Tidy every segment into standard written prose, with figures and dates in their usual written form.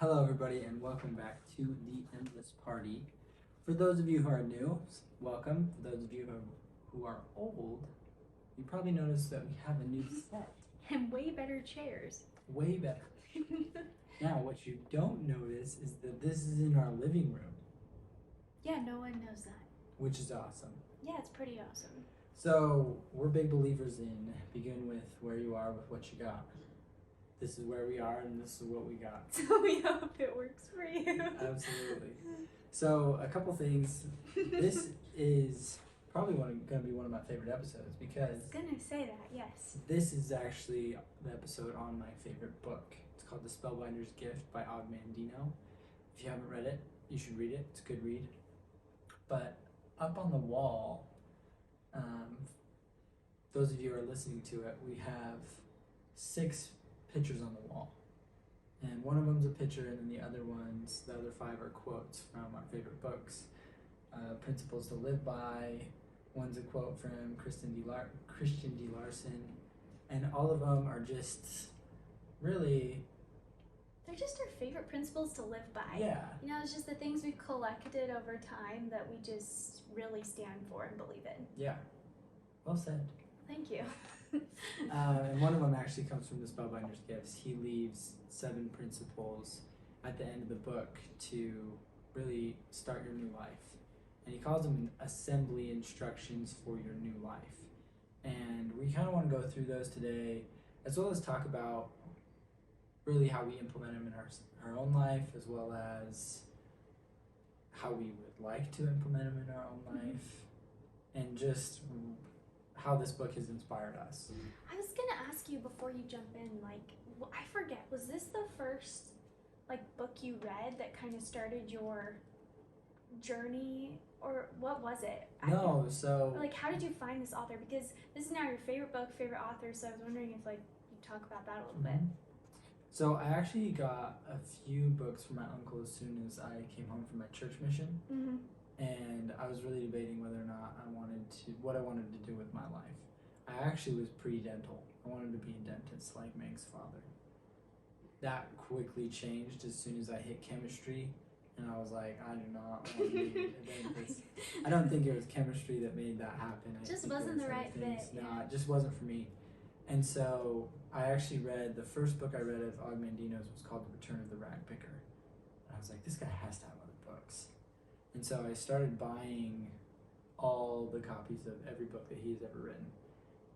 Hello, everybody, and welcome back to the Endless Party. For those of you who are new, welcome. For those of you who are old, you probably noticed that we have a new set. And way better chairs. Way better. Now, what you don't notice is that this is in our living room. Yeah, no one knows that. Which is awesome. Yeah, it's pretty awesome. So, we're big believers in begin with where you are with what you got. This is where we are, and this is what we got. So we hope it works for you. Absolutely. So, a couple things. This is probably going to be one of my favorite episodes I because was gonna say that, yes. this is actually the episode on my favorite book. It's called The Spellbinder's Gift by Og Mandino. If you haven't read it, you should read it. It's a good read. But up on the wall, those of you who are listening to it, we have 6 pictures on the wall. And one of them's a picture, and then the other 5 are quotes from our favorite books. Principles to Live By, one's a quote from Christian D. Larson, and all of them are just really... They're just our favorite principles to live by. Yeah. You know, it's just the things we've collected over time that we just really stand for and believe in. Yeah. Well said. Thank you. And one of them actually comes from the Spellbinder's Gifts. He leaves 7 principles at the end of the book to really start your new life. And he calls them assembly instructions for your new life. And we kind of want to go through those today, as well as talk about really how we implement them in our own life, as well as how we would like to implement them in our own life, and just how this book has inspired us. I was gonna ask you before you jump in, I forget, was this the first book you read that kind of started your journey, or what was it? No, so How did you find this author? Because this is now your favorite book, favorite author, so I was wondering if you talk about that a little bit. So I actually got a few books from my uncle as soon as I came home from my church mission. And I was really debating whether or not what I wanted to do with my life. I actually was pre-dental. I wanted to be a dentist like Meg's father. That quickly changed as soon as I hit chemistry, and I was like, I do not want to be a dentist. I don't think it was chemistry that made that happen. It just wasn't the right fit. No, it just wasn't for me. And so I actually read, the first book I read of Og Mandino's was called The Return of the Rag Picker. And I was like, this guy has to have other books. And so I started buying all the copies of every book that he's ever written.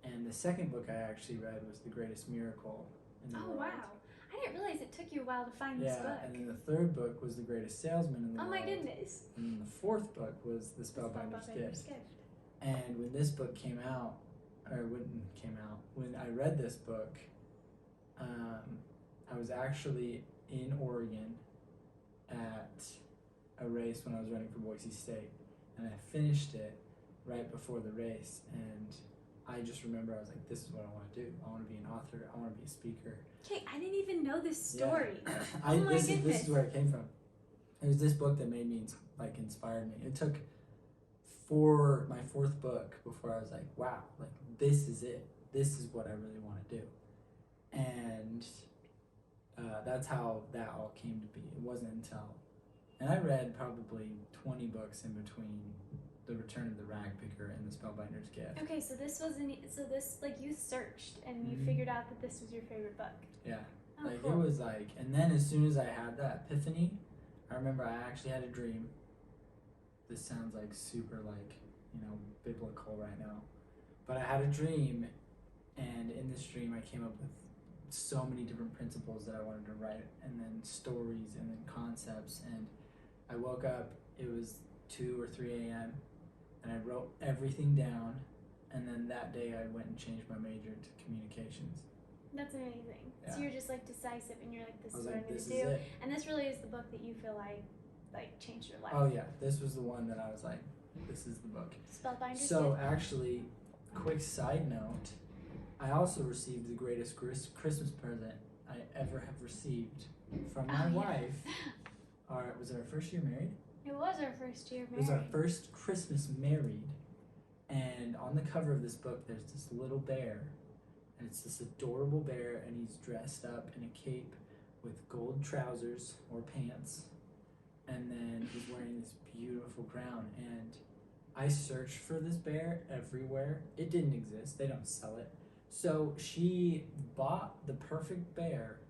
And the second book I actually read was The Greatest Miracle in the World. Oh, wow. I didn't realize it took you a while to find this book. Yeah, and then the third book was The Greatest Salesman in the World. Oh my goodness. And then the fourth book was The Spellbinder's Gift. And when this book came out, when I read this book, I was actually in Oregon at a race when I was running for Boise State, and I finished it right before the race, and I just remember I was like, this is what I want to do. I want to be an author. I want to be a speaker. Okay, I didn't even know this story. Yeah. Oh my this goodness. is where it came from. It was this book that made me, inspired me. It took my 4th book before I was like, wow, this is it. This is what I really want to do. And that's how that all came to be. It wasn't until, and I read probably 20 books in between The Return of the Rag Picker and The Spellbinder's Gift. Okay, so this you searched and you figured out that this was your favorite book. Yeah. Oh, It cool. was and then as soon as I had that epiphany, I remember I actually had a dream. This sounds super biblical right now. But I had a dream, and in this dream I came up with so many different principles that I wanted to write, and then stories, and then concepts, and I woke up, it was 2 or 3 a.m., and I wrote everything down, and then that day I went and changed my major to communications. That's amazing. Yeah. So you're just decisive, and you're this is what I'm this going to is do. it. And this really is the book that you feel like changed your life. Oh yeah, this was the one that I was like, this is the book. Spellbinder. So actually, quick side note, I also received the greatest Christmas present I ever have received from my wife. Was it our first year married? It was our first year married. It was our first Christmas married, and on the cover of this book there's this little bear, and it's this adorable bear, and he's dressed up in a cape with gold trousers or pants, and then he's wearing this beautiful crown. And I searched for this bear everywhere. It didn't exist. They don't sell it. So she bought the perfect bear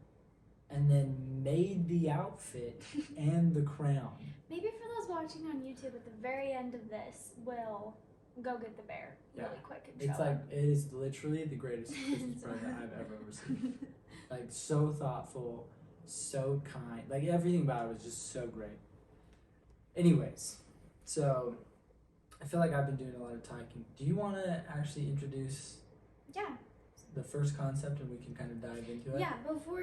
and then made the outfit and the crown. Maybe for those watching on YouTube, at the very end of this, we'll go get the bear really quick and show It's like, it is literally the greatest Christmas present I've ever received. Like, so thoughtful, so kind. Like, everything about it was just so great. Anyways, so I feel like I've been doing a lot of talking. Do you want to actually introduce the first concept and we can kind of dive into it? Before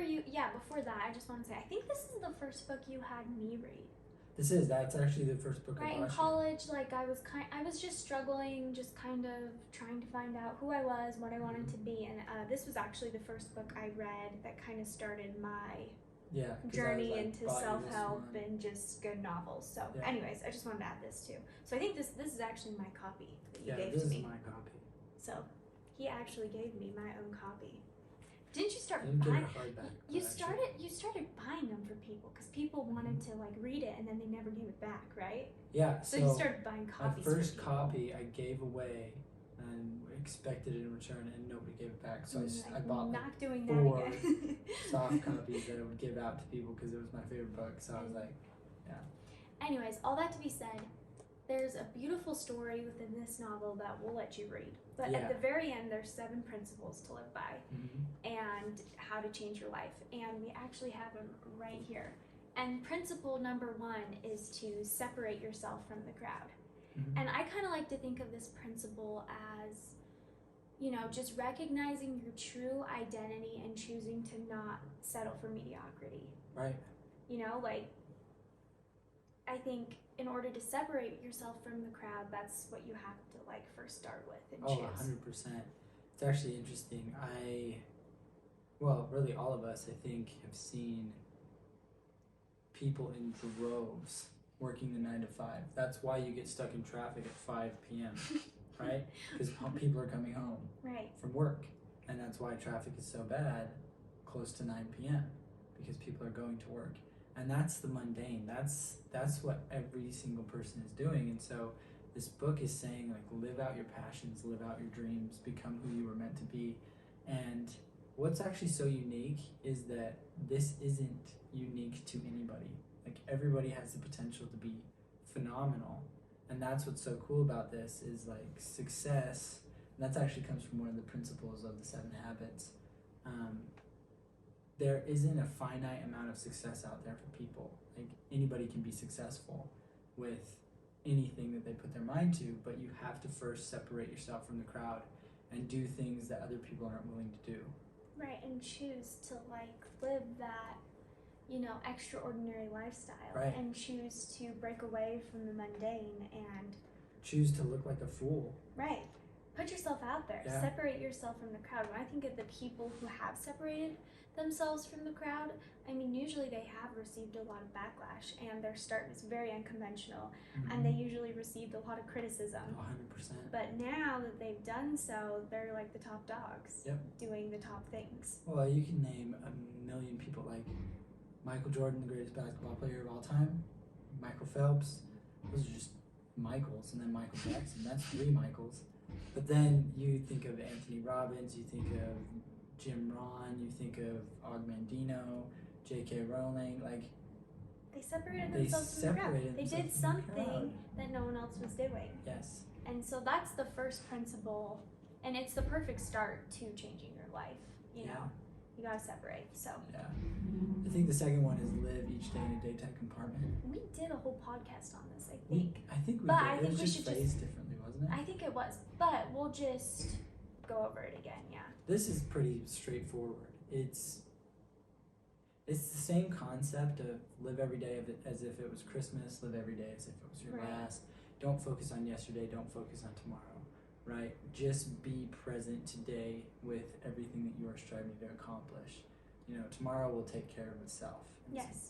that, I just want to say, I think this is the first book you had me read. That's actually the first book I in college, like I was just struggling, just kind of trying to find out who I was, what I wanted to be, and this was actually the first book I read that kind of started my journey into self-help and just good novels. So anyways, I just wanted to add this too. So I think this is actually my copy that you gave to me. Yeah, this is my copy. So he actually gave me my own copy. Didn't you start buying? You started buying them for people because people wanted to like read it and then they never gave it back, right? Yeah. So you started buying copies. My first copy I gave away and expected it in return, and nobody gave it back. So I bought not doing 4 that again. soft copies that I would give out to people because it was my favorite book. So I was like, Anyways, all that to be said, there's a beautiful story within this novel that we'll let you read. But at the very end, there's 7 principles to live by and how to change your life. And we actually have them right here. And principle number 1 is to separate yourself from the crowd. And I kind of like to think of this principle as, just recognizing your true identity and choosing to not settle for mediocrity. Right. I think in order to separate yourself from the crowd, that's what you have to first start with and choose. 100%. It's actually interesting. Really all of us, I think, have seen people in droves working the 9 to 5. That's why you get stuck in traffic at 5 p.m., right? Because people are coming home from work. And that's why traffic is so bad close to 9 p.m. because people are going to work. And that's the mundane. That's what every single person is doing. And so this book is saying, live out your passions, live out your dreams, become who you were meant to be. And what's actually so unique is that this isn't unique to anybody. Everybody has the potential to be phenomenal. And that's what's so cool about this is success. And that actually comes from one of the principles of the 7 habits. There isn't a finite amount of success out there for people. Anybody can be successful with anything that they put their mind to, but you have to first separate yourself from the crowd and do things that other people aren't willing to do. Right, and choose to live that, extraordinary lifestyle. Right. And choose to break away from the mundane and choose to look like a fool. Right. Put yourself out there. Yeah. Separate yourself from the crowd. When I think of the people who have separated themselves from the crowd, usually they have received a lot of backlash, and their start is very unconventional, and they usually received a lot of criticism. 100%. But now that they've done so, they're like the top dogs, doing the top things. Well, you can name a million people, like Michael Jordan, the greatest basketball player of all time, Michael Phelps. Those are just Michaels, and then Michael Jackson. That's 3 Michaels. But then you think of Anthony Robbins, you think of Jim Rohn, you think of Og Mandino, J.K. Rowling, they separated themselves from the crowd. They did something that no one else was doing. Yes. And so that's the first principle, and it's the perfect start to changing your life. You know, you gotta separate. So. Yeah. I think the second one is live each day in a daytime compartment. We did a whole podcast on this, I think. I think we but did. I think it was we just should phrased differently, wasn't it? I think it was, but we'll just go over it again. Yeah. This is pretty straightforward. It's the same concept of live every day as if it was Christmas, live every day as if it was your last. Don't focus on yesterday, don't focus on tomorrow, right? Just be present today with everything that you are striving to accomplish. Tomorrow will take care of itself.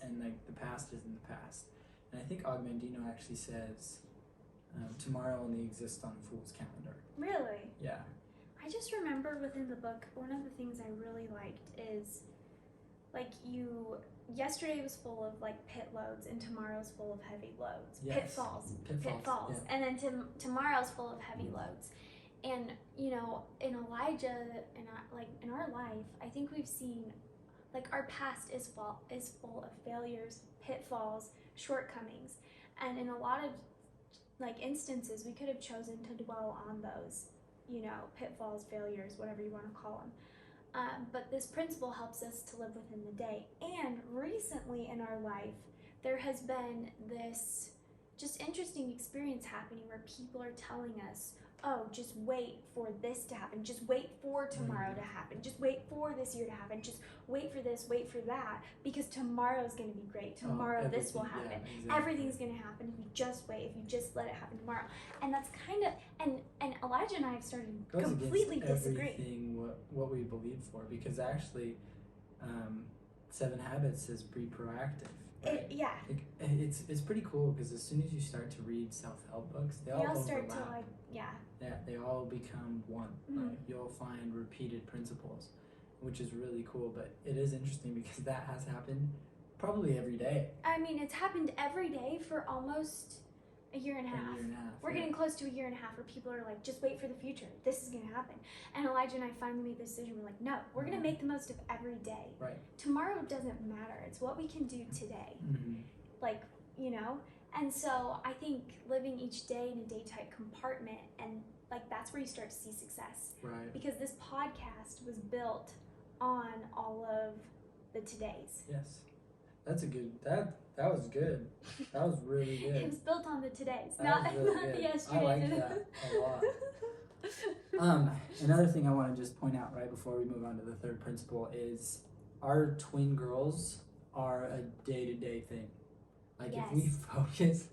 And the past is in the past. And I think Og Mandino actually says, tomorrow only exists on a fool's calendar. Really? Yeah. I just remember within the book, one of the things I really liked is, like yesterday was full of like pit loads and tomorrow's full of heavy loads. Yes. Pitfalls. Yeah. And then tomorrow's full of heavy loads. And you know, in Elijah and in our life, I think we've seen like our past is full of failures, pitfalls, shortcomings. And in a lot of like instances, we could have chosen to dwell on those, you know, pitfalls, failures, whatever you want to call them. But this principle helps us to live within the day. And recently in our life, there has been this just interesting experience happening where people are telling us, oh, just wait for this to happen. Just wait for tomorrow to happen. Just wait for this year to happen. Just wait for this, wait for that, because tomorrow's going to be great. Tomorrow this will happen. Yeah, exactly. Everything's going to happen if you just wait, if you just let it happen tomorrow. And that's kind of, and Elijah and I have started completely disagree. Everything what we believe for, because actually 7 Habits is be proactive. Right? It's pretty cool because as soon as you start to read self-help books, they all start to like they all become one. Mm-hmm. Like, you'll find repeated principles, which is really cool. But it is interesting because that has happened probably every day. I mean, it's happened every day for almost a year and a half. We're getting close to a year and a half where people are like, just wait for the future. This is going to happen. And Elijah and I finally made the decision. We're like, no, we're going to make the most of every day. Right. Tomorrow doesn't matter. It's what we can do today. Mm-hmm. Like, you know? And so I think living each day in a day-type compartment, and like that's where you start to see success. Right. Because this podcast was built on all of the todays. Yes. That's a good, that was good. That was really good. It was built on the todays, That not was really the good. yesterdays. I like that a lot. Another thing I want to just point out right before we move on to the third principle is our twin girls are a day-to-day thing. Like yes.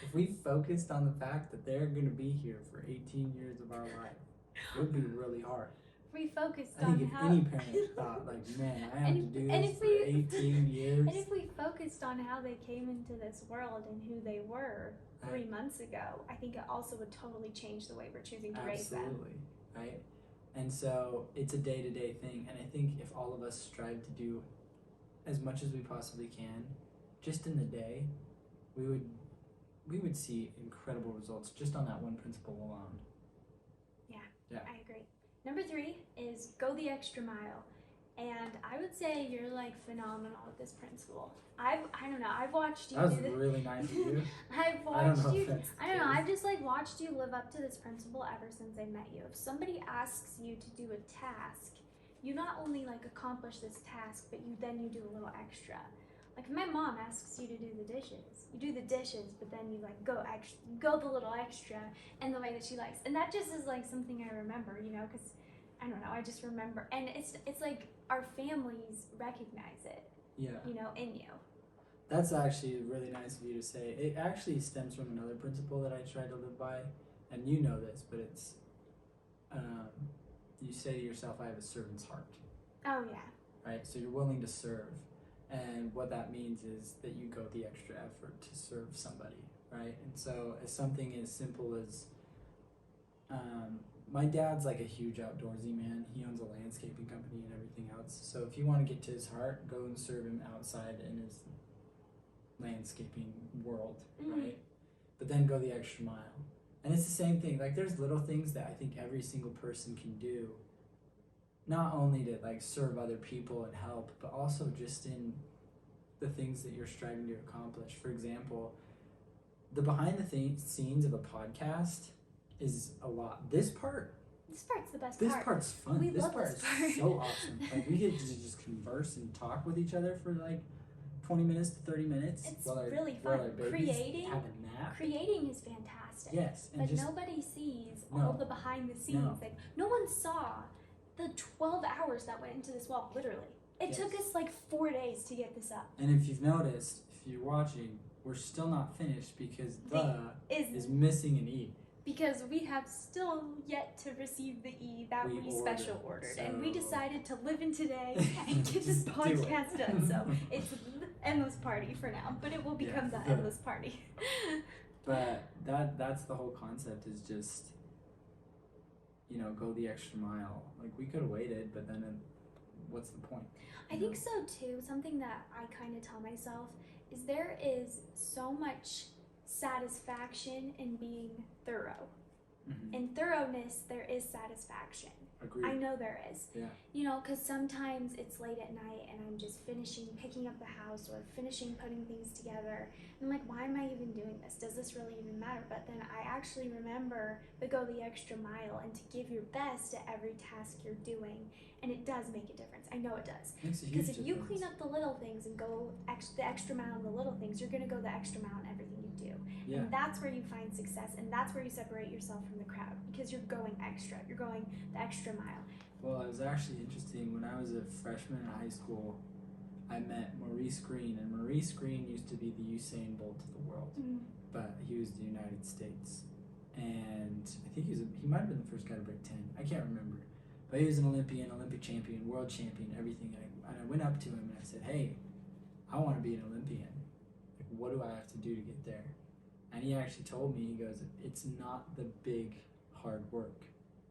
if we focused on the fact that they're going to be here for 18 years of our life, it would be really hard. We focused I on think if how any parent thought like, man, I have to do this for 18 years. And if we focused on how they came into this world and who they were 3 months ago, I think it also would totally change the way we're choosing to raise them. Absolutely, right? And so it's a day-to-day thing, and I think if all of us strive to do as much as we possibly can, just in the day, we would see incredible results just on that one principle alone. Yeah. I agree. Number 3 is go the extra mile. And I would say you're like phenomenal with this principle. I don't know, I've watched you do this. That was really nice of you. I've watched you, I don't know, I've just like watched you live up to this principle ever since I met you. If somebody asks you to do a task, you not only like accomplish this task, but you do a little extra. Like if my mom asks you to do the dishes, you do the dishes, but then you like go the little extra in the way that she likes. And that just is like something I remember, you know, because I don't know, I just remember. And it's like our families recognize it, you know, in you. That's actually really nice of you to say. It actually stems from another principle that I try to live by, and you know this, but it's, you say to yourself, I have a servant's heart. Oh, yeah. Right? So you're willing to serve. And what that means is that you go the extra effort to serve somebody, right? And so as something as simple as, my dad's like a huge outdoorsy man. He owns a landscaping company and everything else. So if you want to get to his heart, go and serve him outside in his landscaping world, right? But then go the extra mile. And it's the same thing. Like there's little things that I think every single person can do, not only to like serve other people and help, but also just in the things that you're striving to accomplish. For example, the behind the scenes of a podcast is a lot. This part's the best part. This part's fun. This part is so awesome. Like we get to just converse and talk with each other for like 20 minutes to 30 minutes. It's really fun. Creating is fantastic. Yes. And but nobody sees all the behind the scenes. Like no one saw the 12 hours that went into this wall, literally. It took us like 4 days to get this up. And if you've noticed, if you're watching, we're still not finished because is missing an E. Because we have still yet to receive the E that we special ordered. So. And we decided to live in today and get this podcast done. So it's the endless party for now, but it will become the endless party. But that's the whole concept, is just, you know, go the extra mile. Like we could have waited, but then what's the point? I think so too. Something that I kind of tell myself is there is so much satisfaction in being thorough. Mm-hmm. In thoroughness, there is satisfaction. Agreed. I know there is. Yeah. You know, because sometimes it's late at night and I'm just finishing picking up the house or finishing putting things together. And I'm like, why am I even doing this? Does this really even matter? But then I actually remember to go the extra mile and to give your best at every task you're doing. And it does make a difference. I know it does. Makes a huge Because if you difference. clean up the little things and go the extra mile in the little things, you're going to go the extra mile in everything you do. Yeah. And that's where you find success, and that's where you separate yourself from the crowd, because you're going extra. You're going the extra mile. Well, it was actually interesting. When I was a freshman in high school, I met Maurice Green, and Maurice Green used to be the Usain Bolt of the world, but he was the United States. And I think he might have been the first guy to break 10. I can't remember. But he was an Olympian, Olympic champion, world champion, everything. And I went up to him and I said, hey, I want to be an Olympian. Like, what do I have to do to get there? And he actually told me, he goes, it's not the big hard work.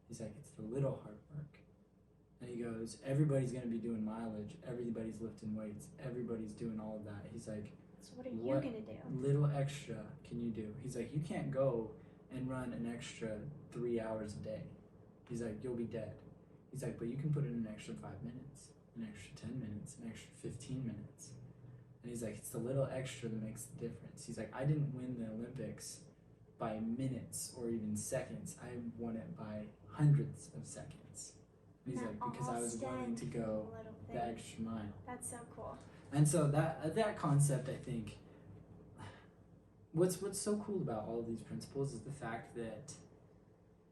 He's like, it's the little hard work. And he goes, everybody's going to be doing mileage. Everybody's lifting weights. Everybody's doing all of that. He's like, so what are you going to do? Little extra can you do? He's like, you can't go and run an extra 3 hours a day. He's like, you'll be dead. He's like, but you can put in an extra 5 minutes, an extra 10 minutes, an extra 15 minutes. And he's like, it's the little extra that makes the difference. He's like, I didn't win the Olympics by minutes or even seconds. I won it by hundreds of seconds. And he's like, because I was willing to go the extra mile. That's so cool. And so that concept, I think, what's so cool about all of these principles is the fact that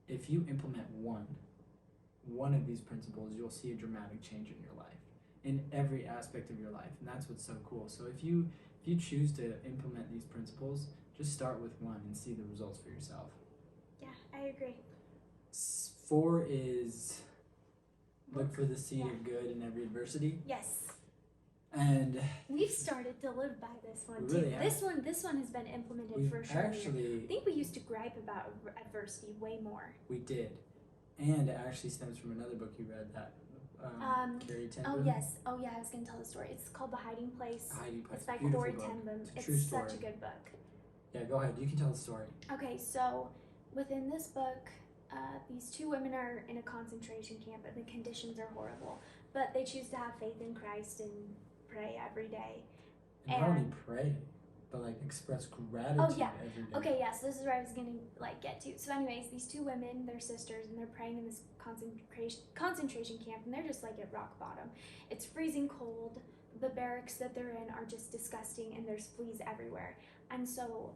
if you implement one of these principles, you'll see a dramatic change in your life, in every aspect of your life. And that's what's so cool. So if you choose to implement these principles, just start with one and see the results for yourself. Yeah, I agree. 4 is look for the seed of good in every adversity. Yes. And we've started to live by this one too. Really this one has been implemented for sure. Actually, I think we used to gripe about adversity way more. We did. And it actually stems from another book you read, that Carrie Ten Boom. Oh yes. Oh yeah, I was going to tell the story. It's called The Hiding Place. Hiding Place. It's by Beautiful Corrie book. Ten Boom. It's such a good book. Yeah, go ahead. You can tell the story. Okay, so within this book, these 2 women are in a concentration camp and the conditions are horrible, but they choose to have faith in Christ and pray every day. And not only pray, but like express gratitude every day. Okay, yeah, so this is where I was gonna get to. So anyways, these 2 women, they're sisters, and they're praying in this concentration camp, and they're just like at rock bottom. It's freezing cold. The barracks that they're in are just disgusting, and there's fleas everywhere. And so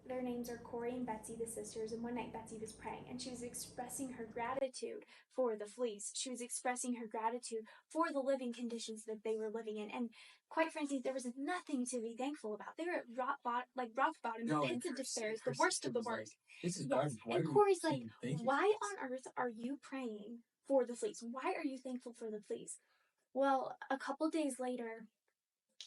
their names are Corrie and Betsy, the sisters, and one night Betsy was praying, and she was expressing her gratitude for the fleas. She was expressing her gratitude for the living conditions that they were living in, and quite frankly, there was nothing to be thankful about. They were at rock bottom, the pits of despair, the worst of the worst. This is garbage. And Corey's like, why on earth are you praying for the fleas? Why are you thankful for the fleas? Well, a couple days later,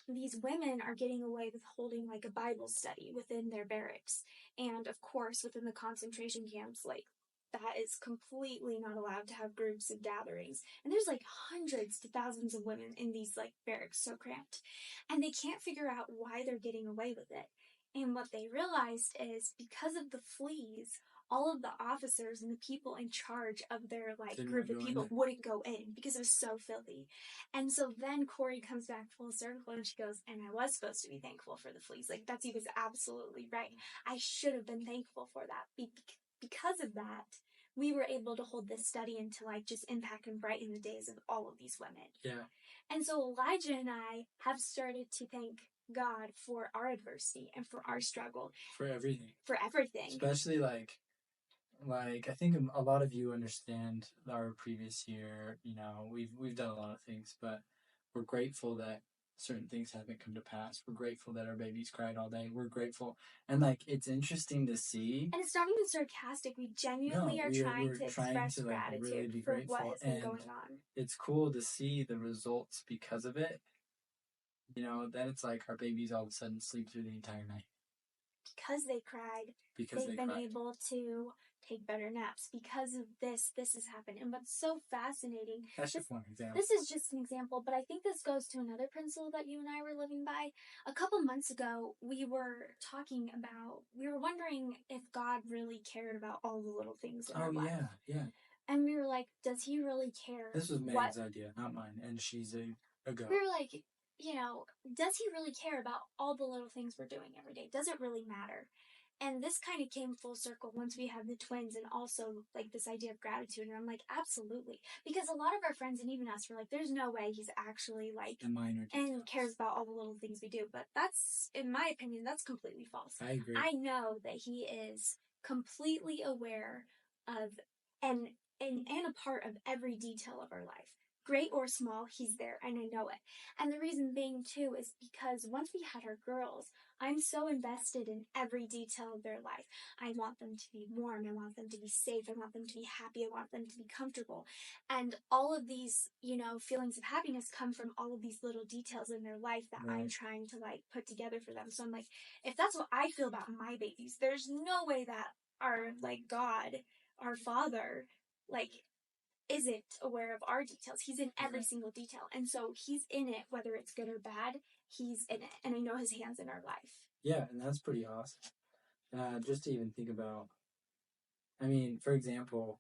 these women are getting away with holding like a Bible study within their barracks. And of course, within the concentration camps, like that is completely not allowed to have groups of gatherings. And there's like hundreds to thousands of women in these like barracks, so cramped. And they can't figure out why they're getting away with it. And what they realized is because of the fleas, all of the officers and the people in charge of their like group of people wouldn't go in because it was so filthy. And so then Corrie comes back full circle and she goes, and I was supposed to be thankful for the fleas. Like Betsy was absolutely right. I should have been thankful for that. Because of that, we were able to hold this study and to like just impact and brighten the days of all of these women. Yeah. And so Elijah and I have started to thank God for our adversity and for our struggle. For everything. For everything. Especially like I think a lot of you understand our previous year. You know, we've done a lot of things, but we're grateful that certain things haven't come to pass. We're grateful that our babies cried all day. We're grateful, and like it's interesting to see. And it's not even sarcastic. We genuinely are trying to express gratitude really be for grateful. what has been going on. It's cool to see the results because of it. You know, then it's like our babies all of a sudden sleep through the entire night. Because they cried, they've been able to take better naps. Because of this has happened. And what's so fascinating, That's just one example. this is just an example, but I think this goes to another principle that you and I were living by. A couple months ago, we were wondering if God really cared about all the little things in our life. Yeah. And we were like, does he really care? This was Meg's idea, not mine, and she's a go. We were like, does he really care about all the little things we're doing every day? Does it really matter? And this kind of came full circle once we had the twins, and also like this idea of gratitude. And I'm like, absolutely. Because a lot of our friends and even us were like, there's no way he's actually like the minor details and cares about all the little things we do. But that's, in my opinion, that's completely false. I agree. I know that he is completely aware of and a part of every detail of our life. Great or small, he's there, and I know it. And the reason being, too, is because once we had our girls, I'm so invested in every detail of their life. I want them to be warm. I want them to be safe. I want them to be happy. I want them to be comfortable. And all of these, feelings of happiness come from all of these little details in their life that I'm trying to, put together for them. So I'm like, if that's what I feel about my babies, there's no way that our, God, our Father, isn't aware of our details. He's in every single detail. And so he's in it, whether it's good or bad, he's in it. And I know his hand's in our life. Yeah, and that's pretty awesome. Just to even think about, for example,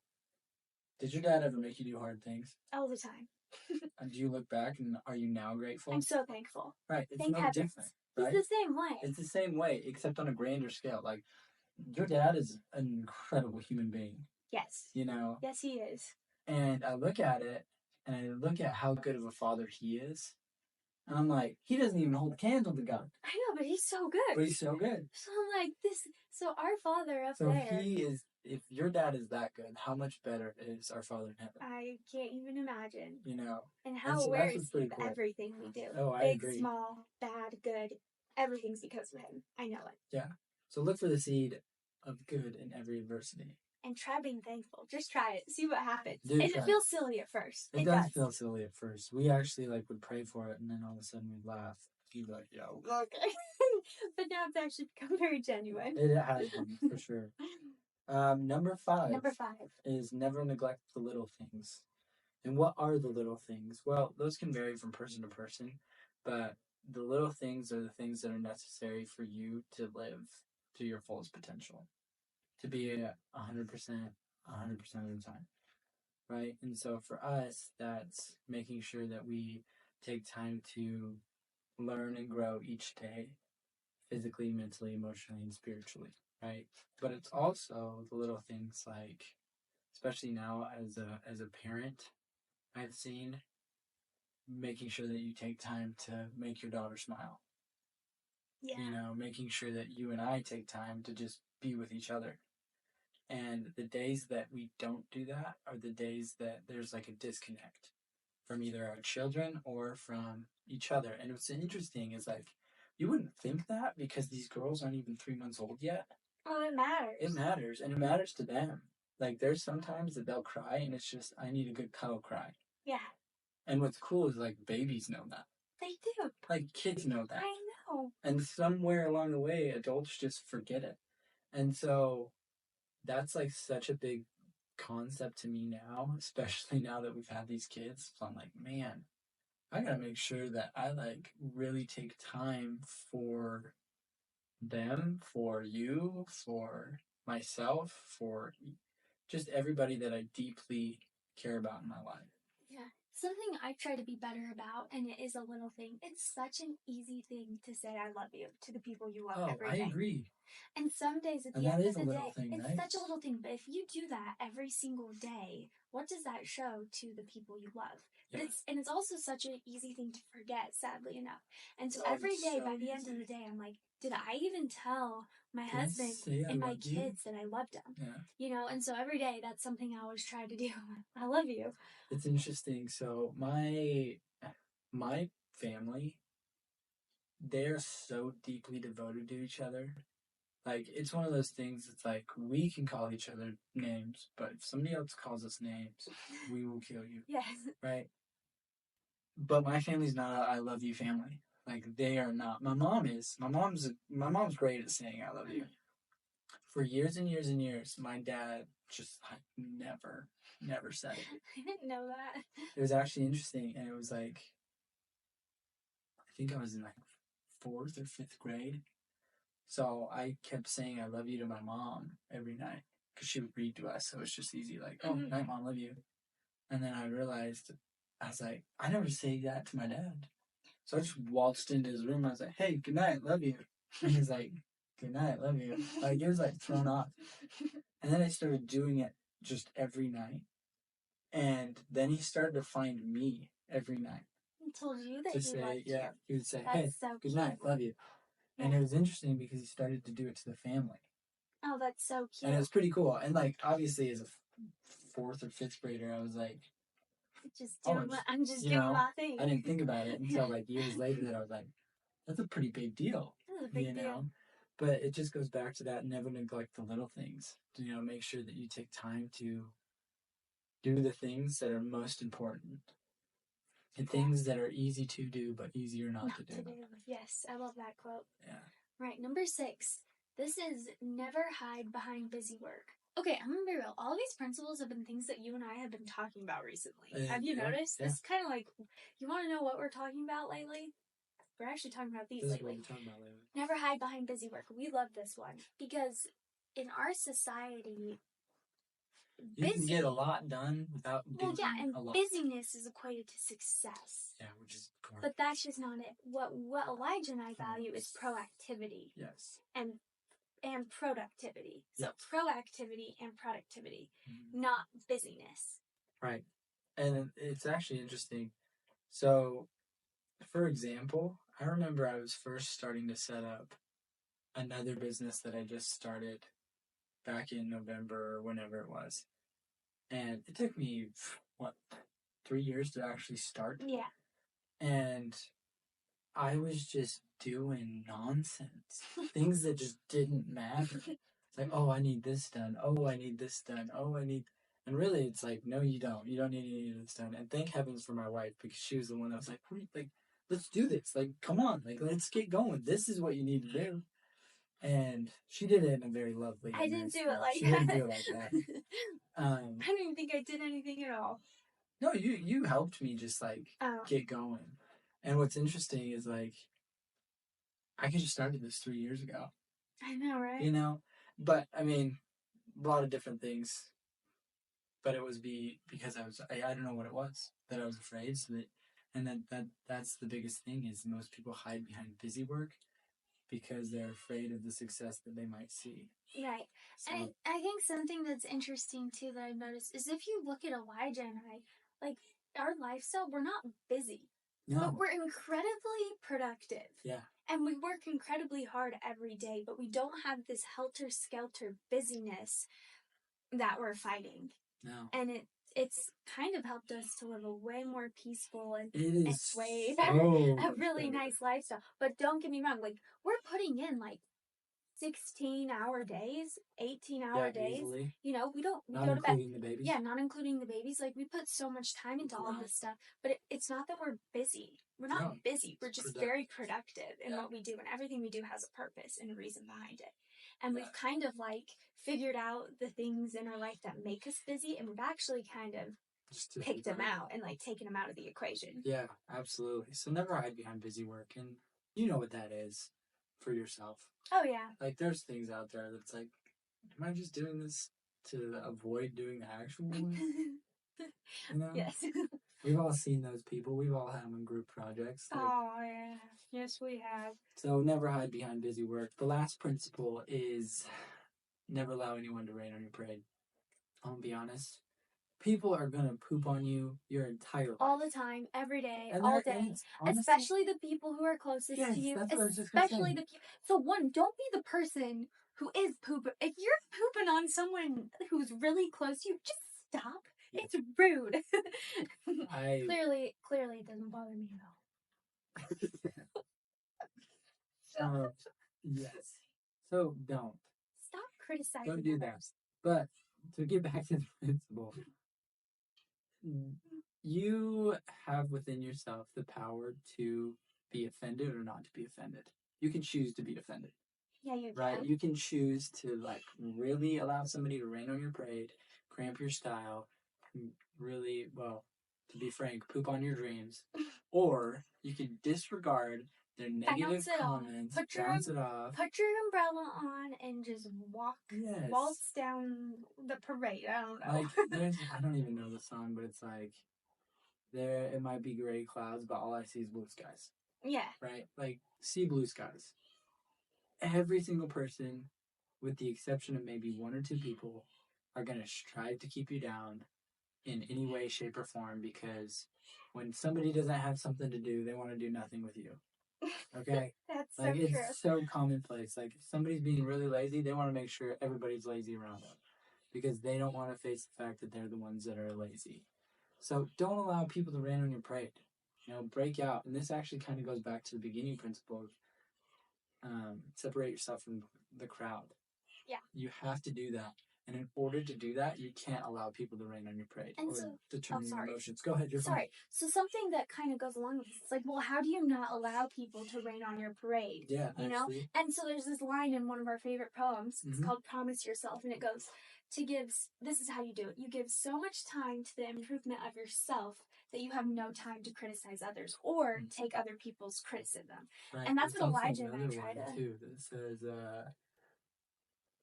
did your dad ever make you do hard things? All the time. Do you look back and are you now grateful? I'm so thankful. Right. It's Thank heavens. Different. Right? It's the same way. It's the same way, except on a grander scale. Your dad is an incredible human being. Yes. Yes, he is. And I look at it, and I look at how good of a father he is, and I'm like, he doesn't even hold a candle to God. I know, but he's so good. So I'm like, so our Father up there. So he is, if your dad is that good, how much better is our Father in heaven? I can't even imagine. And how so aware is he of cool. everything we do. Oh, I Big, agree. small, bad, good, everything's because of him. I know it. Yeah. So look for the seed of good in every adversity. And try being thankful. Just try it. See what happens. It feels silly at first. It does feel silly at first. We actually would pray for it, and then all of a sudden we'd laugh. You'd be like, "Yeah, okay." But now it's actually become very genuine. It has been, for sure. Number 5. Number 5 is never neglect the little things. And what are the little things? Well, those can vary from person to person, but the little things are the things that are necessary for you to live to your fullest potential. To be 100% 100% of the time, right? And so for us, that's making sure that we take time to learn and grow each day, physically, mentally, emotionally, and spiritually, right? But it's also the little things especially now as a parent, I've seen making sure that you take time to make your daughter smile. Yeah. Making sure that you and I take time to just be with each other. And the days that we don't do that are the days that there's a disconnect from either our children or from each other. And what's interesting is you wouldn't think that because these girls aren't even 3 months old yet. Oh, it matters. It matters, and it matters to them. There's sometimes that they'll cry, and it's just, I need a good cuddle cry. Yeah. And what's cool is babies know that. They do. Kids know that. I know. And somewhere along the way, adults just forget it. And so that's such a big concept to me now, especially now that we've had these kids. So I'm like, man, I gotta make sure that I really take time for them, for you, for myself, for just everybody that I deeply care about in my life. Yeah. Something I try to be better about, and it is a little thing, it's such an easy thing to say I love you to the people you love every day. I agree. And some days at the end of the day, it's such a little thing, but if you do that every single day, what does that show to the people you love? But it's also such an easy thing to forget, sadly enough. And so every day, by the end of the day, I'm like, did I even tell my husband and my kids that I loved them? Yeah. And so every day, that's something I always try to do. I love you. It's interesting. So my family, they're so deeply devoted to each other. It's one of those things, it's we can call each other names, but if somebody else calls us names, we will kill you. Yes. Right? But my family's not a I love you family. They are not. My mom is. My mom's great at saying I love you. for years and years and years, my dad just like never said it. I didn't know that. It was actually interesting, and it was like, I think I was in like 4th or 5th grade. So I kept saying I love you to my mom every night because she would read to us. So it's just easy, like, oh, night, mom, love you. And then I realized, I was like, I never say that to my dad. So I just waltzed into his room. I was like, hey, good night, love you. And he's like, good night, love you. Like, it was like thrown off. And then I started doing it just every night. And then he started to find me every night. He told you that To he say, loved yeah, you. he would say, That's hey, so good cute. night, love you. And Yeah. it was interesting because he started to do it to the family. Oh, that's so cute. And it was pretty cool. And like, obviously, as a 4th or 5th grader, I was like, I'm just doing my thing. I didn't think about it until like years later that I was like, that's a pretty big deal. That's a big deal. But it just goes back to that, never neglect the little things. Make sure that you take time to do the things that are most important. And things that are easy to do, but easier not to do. Yes, I love that quote. Yeah. Right, number 6. This is never hide behind busy work. Okay, I'm gonna be real. All these principles have been things that you and I have been talking about recently. Have you noticed? Yeah. It's kind of like, you want to know what we're talking about lately? We're actually talking about these lately. Never hide behind busy work. We love this one because in our society, you can get a lot done without doing and a lot. Busyness is equated to success. Yeah, which is correct. But that's just not it. What Elijah and I value is proactivity. Yes. And productivity. So proactivity and productivity, not busyness. Right. And it's actually interesting. So, for example, I remember I was first starting to set up another business that I just started back in November or whenever it was. And it took me, 3 years to actually start? Yeah. And I was just doing nonsense. Things that just didn't matter. It's like, oh, I need this done. Oh, I need this done. Oh, I need... And really, it's like, no, you don't. You don't need any of this done. And thank heavens for my wife, because she was the one that was like, let's do this. Like, come on. Like, let's get going. This is what you need to do. And she did it in a very lovely I didn't do it like she that. She didn't do it like that. I don't even think I did anything at all. No, you helped me just, like, get going. And what's interesting is, like, I could have started this 3 years ago. I know, right? But, I mean, a lot of different things. But it was because I don't know what it was, that I was afraid. And that's the biggest thing, is most people hide behind busy work because they're afraid of the success that they might see. Right. So, and I think something that's interesting, too, that I've noticed is if you look at Elijah and I, like, our lifestyle, we're not busy. No. But we're incredibly productive. Yeah. And we work incredibly hard every day, but we don't have this helter-skelter busyness that we're fighting. No. And it's kind of helped us to live a way more peaceful and a really nice lifestyle. But don't get me wrong, like, we're putting in, like, 16-hour days, 18-hour days. Easily. We go to bed. The babies. Yeah, not including the babies. Like, we put so much time into all of this stuff, but it's not that we're busy. We're not busy. We're just very productive in what we do, and everything we do has a purpose and a reason behind it. And we've kind of, like, figured out the things in our life that make us busy, and we've actually kind of picked them out and, like, taken them out of the equation. Yeah, absolutely. So never hide behind busy work, and you know what that is for yourself. Oh, yeah. Like, there's things out there that's like, am I just doing this to avoid doing the actual work? Yes. We've all seen those people. We've all had them in group projects. Like, oh, yeah. Yes, we have. So never hide behind busy work. The last principle is never allow anyone to rain on your parade. I'll be honest. People are going to poop on you your entire life. All the time, every day, all day. Honestly, especially the people who are closest to you. That's what I was just gonna say. So one, don't be the person who is pooping. If you're pooping on someone who's really close to you, just stop. Yeah. It's rude. Clearly it doesn't bother me at all. Yes. So don't. Stop criticizing. Don't do that. But to get back to the principle, you have within yourself the power to be offended or not to be offended. You can choose to be offended. Yeah, you right? can. You can choose to like really allow somebody to rain on your parade, cramp your style, really, well, to be frank, poop on your dreams, or you can disregard their negative comments, bounce it off. Put your umbrella on and just waltz down the parade. I don't know. Like I don't even know the song, but it's like there it might be gray clouds, but all I see is blue skies. Yeah. Right? Like see blue skies. Every single person, with the exception of maybe one or two people, are gonna strive to keep you down in any way, shape, or form because when somebody doesn't have something to do, they want to do nothing with you. Okay? That's like so it's true. so commonplace. Like if somebody's being really lazy, they want to make sure everybody's lazy around them because they don't want to face the fact that they're the ones that are lazy. So don't allow people to rain on your parade. Break out. And this actually kind of goes back to the beginning principle of separate yourself from the crowd. Yeah. You have to do that. And in order to do that, you can't allow people to rain on your parade or determine your emotions. Go ahead, you're fine. So something that kind of goes along with this, it's like, well, how do you not allow people to rain on your parade? Yeah, you know? And so there's this line in one of our favorite poems. It's called Promise Yourself, and it goes, this is how you do it. You give so much time to the improvement of yourself that you have no time to criticize others or take other people's criticism. Right. And that's what Elijah and I try to... too, that says,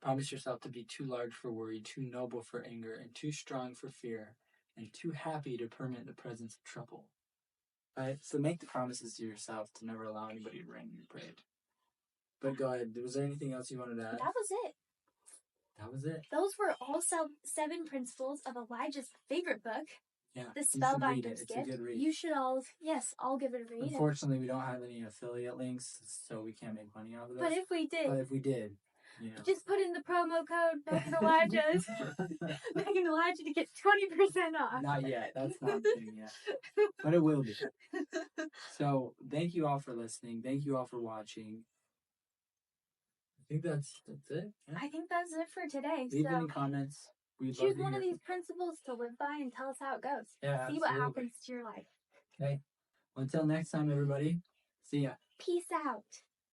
promise yourself to be too large for worry, too noble for anger, and too strong for fear, and too happy to permit the presence of trouble. Right? So make the promises to yourself to never allow anybody to rain on your parade. But go ahead. Was there anything else you wanted to add? That was it. That was it. Those were all 7 principles of Elijah's favorite book. Yeah, the Spellbinder's Gift. It's a good read. You should all give it a read. Unfortunately, we don't have any affiliate links, so we can't make money off of this. But if we did, just put in the promo code Megan Elijah to get 20% off. Not yet. That's not a thing yet. But it will be. So thank you all for listening. Thank you all for watching. I think that's it. Yeah. I think that's it for today. Leave any comments. Choose one of these principles to live by and tell us how it goes. Yeah, see what happens to your life. Okay. Well, until next time, everybody. See ya. Peace out.